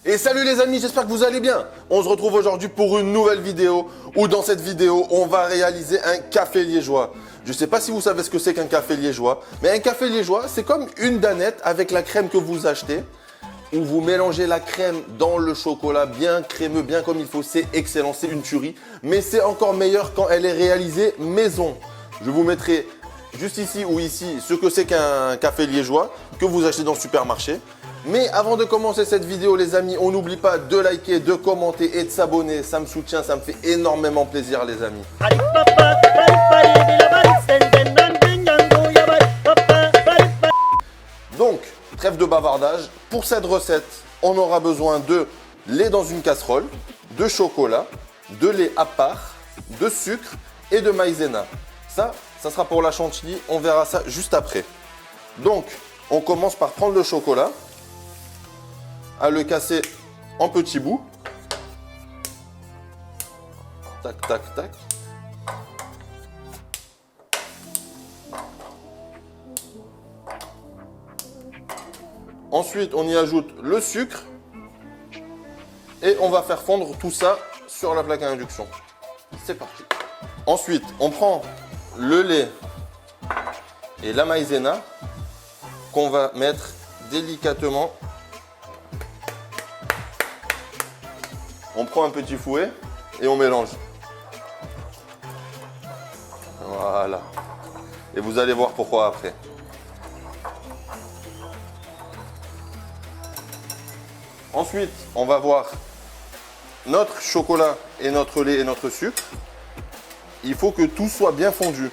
Et salut les amis, j'espère que vous allez bien. On se retrouve aujourd'hui pour une nouvelle vidéo où dans cette vidéo, on va réaliser un café liégeois. Je ne sais pas si vous savez ce que c'est qu'un café liégeois, mais un café liégeois, c'est comme une danette avec la crème que vous achetez, où vous mélangez la crème dans le chocolat bien crémeux, bien comme il faut. C'est excellent, c'est une tuerie, mais c'est encore meilleur quand elle est réalisée maison. Je vous mettrai juste ici ou ici ce que c'est qu'un café liégeois que vous achetez dans le supermarché. Mais avant de commencer cette vidéo les amis, on n'oublie pas de liker, de commenter et de s'abonner. Ça me soutient, ça me fait énormément plaisir les amis. Donc, trêve de bavardage. Pour cette recette, on aura besoin de lait dans une casserole, de chocolat, de lait à part, de sucre et de maïzena. Ça sera pour la chantilly, on verra ça juste après. Donc, on commence par prendre le chocolat, à le casser en petits bouts. Tac, tac, tac. Ensuite, on y ajoute le sucre et on va faire fondre tout ça sur la plaque à induction. C'est parti. Ensuite, on prend le lait et la maïzena qu'on va mettre délicatement. On prend un petit fouet et on mélange. Voilà. Et vous allez voir pourquoi après. Ensuite, on va voir notre chocolat et notre lait et notre sucre. Il faut que tout soit bien fondu.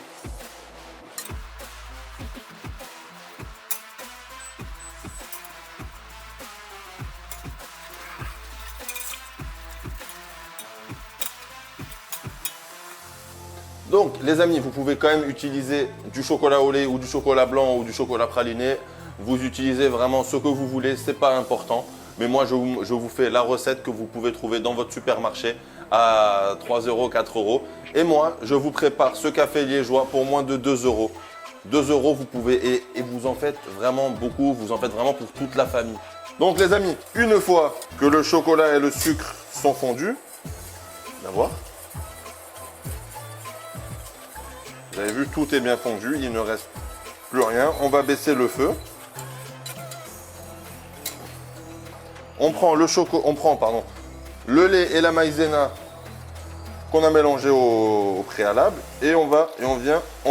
Donc les amis, vous pouvez quand même utiliser du chocolat au lait ou du chocolat blanc ou du chocolat praliné. Vous utilisez vraiment ce que vous voulez, c'est pas important. Mais moi je vous fais la recette que vous pouvez trouver dans votre supermarché à 3 euros, 4 euros. Et moi je vous prépare ce café liégeois pour moins de 2 euros. 2 euros vous pouvez et vous en faites vraiment beaucoup, vous en faites vraiment pour toute la famille. Donc les amis, une fois que le chocolat et le sucre sont fondus, d'avoir. Vous avez vu, tout est bien fondu, il ne reste plus rien. On va baisser le feu. On prend le lait et la maïzena qu'on a mélangé au préalable et on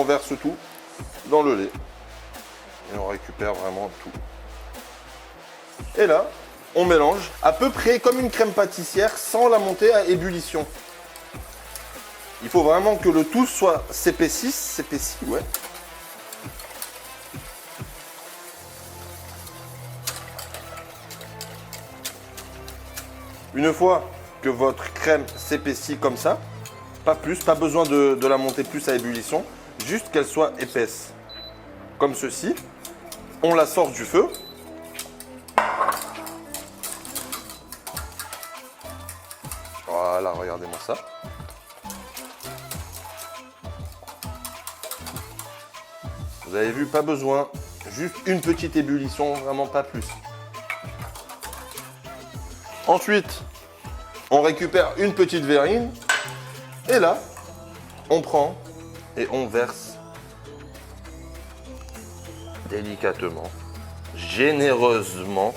verse tout dans le lait. Et on récupère vraiment tout. Et là, on mélange à peu près comme une crème pâtissière sans la monter à ébullition. Il faut vraiment que le tout s'épaissit, ouais. Une fois que votre crème s'épaissit comme ça, pas plus, pas besoin de la monter plus à ébullition, juste qu'elle soit épaisse. Comme ceci, on la sort du feu. Voilà, regardez-moi ça. Vous avez vu, pas besoin, juste une petite ébullition, vraiment pas plus. Ensuite, on récupère une petite verrine et là, on prend et on verse délicatement, généreusement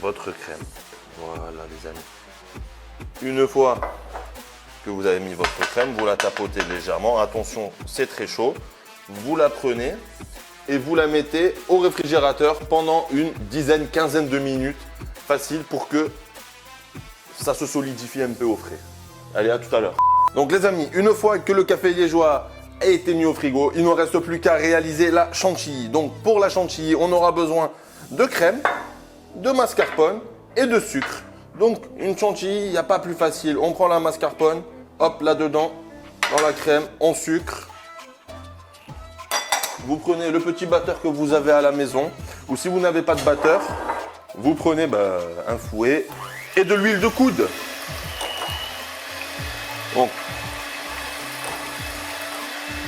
votre crème. Voilà les amis. Une fois que vous avez mis votre crème, vous la tapotez légèrement. Attention, c'est très chaud. Vous la prenez et vous la mettez au réfrigérateur pendant une dizaine, quinzaine de minutes. Facile pour que ça se solidifie un peu au frais. Allez, à tout à l'heure. Donc les amis, une fois que le café liégeois a été mis au frigo, il ne reste plus qu'à réaliser la chantilly. Donc pour la chantilly, on aura besoin de crème, de mascarpone et de sucre. Donc une chantilly, il n'y a pas plus facile. On prend la mascarpone. Hop, là-dedans, dans la crème, on sucre. Vous prenez le petit batteur que vous avez à la maison. Ou si vous n'avez pas de batteur, vous prenez un fouet et de l'huile de coude. Donc,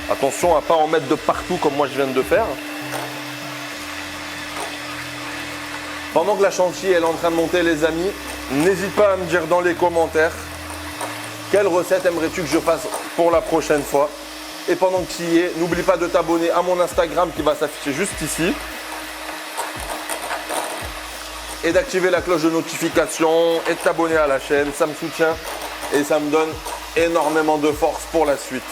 attention à ne pas en mettre de partout comme moi je viens de faire. Pendant que la chantilly elle est en train de monter, les amis, n'hésite pas à me dire dans les commentaires quelle recette aimerais-tu que je fasse pour la prochaine fois. Et pendant que tu y es, n'oublie pas de t'abonner à mon Instagram qui va s'afficher juste ici. Et d'activer la cloche de notification et de t'abonner à la chaîne. Ça me soutient et ça me donne énormément de force pour la suite.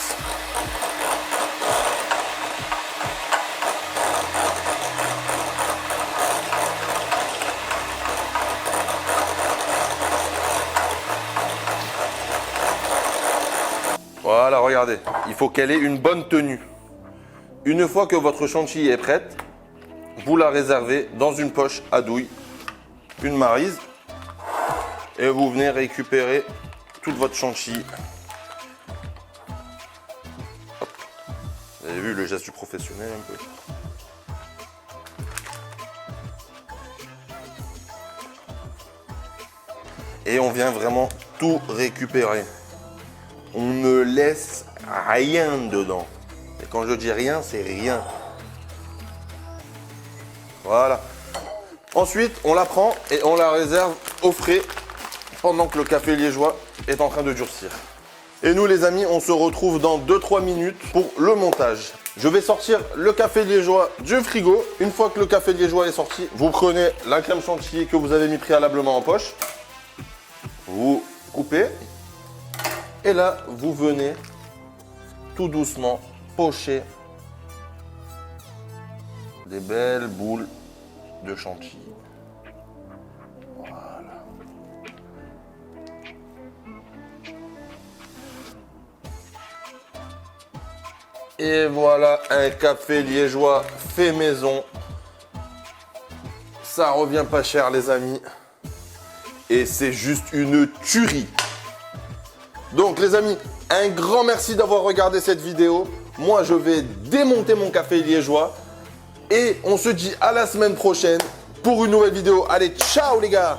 Voilà, regardez, il faut qu'elle ait une bonne tenue. Une fois que votre chantilly est prête, vous la réservez dans une poche à douille, une maryse, et vous venez récupérer toute votre chantilly. Hop. Vous avez vu le geste du professionnel un peu. Et on vient vraiment tout récupérer. On ne laisse rien dedans. Et quand je dis rien, c'est rien. Voilà. Ensuite, on la prend et on la réserve au frais pendant que le café liégeois est en train de durcir. Et nous, les amis, on se retrouve dans 2-3 minutes pour le montage. Je vais sortir le café liégeois du frigo. Une fois que le café liégeois est sorti, vous prenez la crème chantilly que vous avez mis préalablement en poche. Vous coupez. Et là, vous venez tout doucement pocher des belles boules de chantilly. Voilà. Et voilà un café liégeois fait maison. Ça revient pas cher, les amis. Et c'est juste une tuerie. Donc les amis, un grand merci d'avoir regardé cette vidéo. Moi, je vais démonter mon café liégeois. Et on se dit à la semaine prochaine pour une nouvelle vidéo. Allez, ciao les gars!